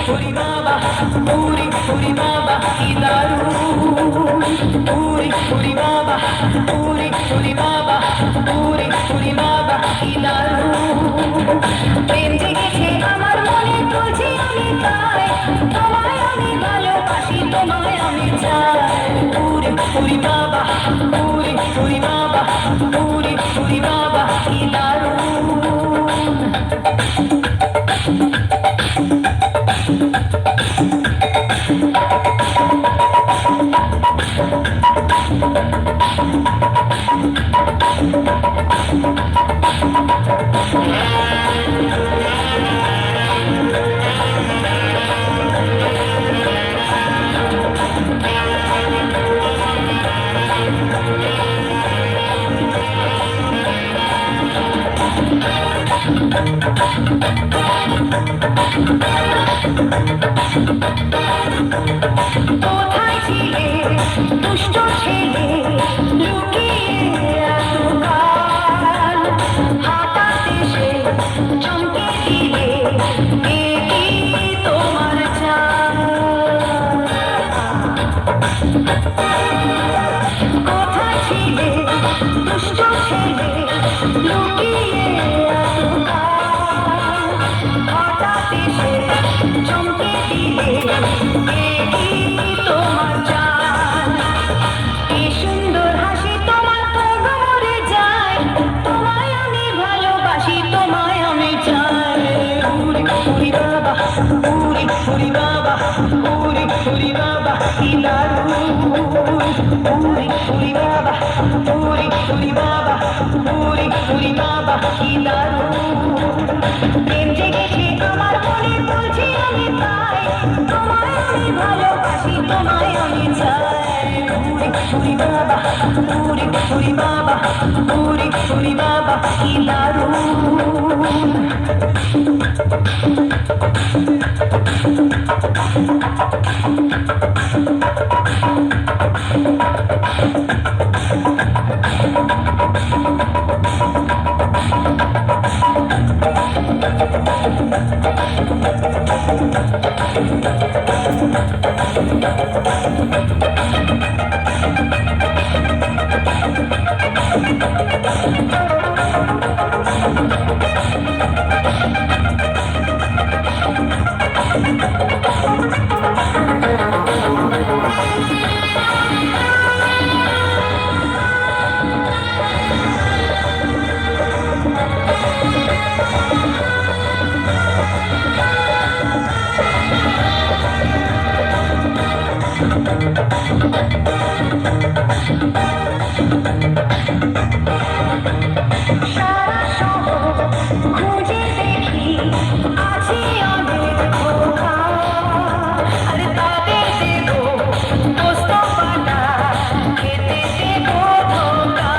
पूरी बाबा पूरी बाबा की दारू पूरी बाबा पूरी बाबा पूरी बाबा की दारू প্রেম জেগেছে আমার মনে তুলছি আমি তাই তোমায় আমি ভালোবাসি তোমায় আমি চাই पूरी बाबा पूरी बाबा पूरी बाबा की दारू কোথায় ছিলে দুষ্ট ছেলে লুকিয়ে এতকাল হঠাৎ এসে চমকে দিলে এ কি তোমার চাল কোথায় ছিলে দুষ্ট ছেলে লুকিয়ে এতকাল হঠাৎ এসে চমকে দিলে এ কি তোমার চাল কি সুন্দর হাসি তোমার কোমরে যায় তোমায় আমি ভালোবাসি তোমায় আমি চাই पूरी बाबा पूरी बाबा पूरी बाबा की दारू पूरी बाबा पूरी बाबा पूरी बाबा की दारू প্রেম জেগেছে আমার মনে বলছি আমি তাই তোমায় আমি ভালোবাসি তোমায় আমি চাই पूरी बाबा पूरी बाबा पूरी बाबा की दारू খুঁজে দেখি আছে অনেক ধোঁকা আর তাদের দেবো পোস্ত পাতা খেতে দেবো ধোঁকা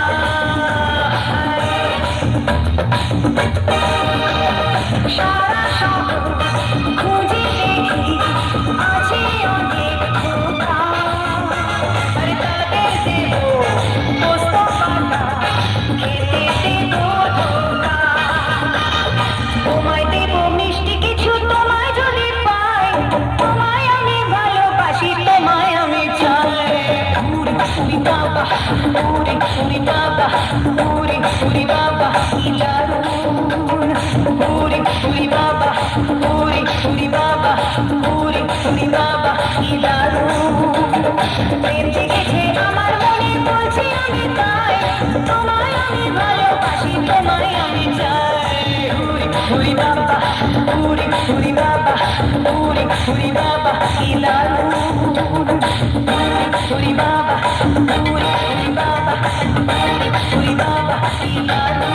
সারা শহর খুঁজে দেখি আছে অনেক ধোঁকা আর তাদের দেবো পোস্ত পাতা খেতে দেবো ধোঁকা তোমায় দেব মিষ্টি কিছু তোমায় যদি পাই তোমায় আমি ভালোবাসি তোমায় আমি চাই पूरी बाबा पूरी बाबा पूरी बाबा की दारू पूरी बाबा पूरी बाबा पूरी बाबा की दारू প্রেম জেগেছে আমার মনে বলছি আমি তাই তোমায় আমি ভালোবাসি তোমায় আমি চাই पूरी बाबा पूरी बाबा पूरी बाबा की दारू पूरी बाबा पूरी बाबा पूरी बाबा की दारू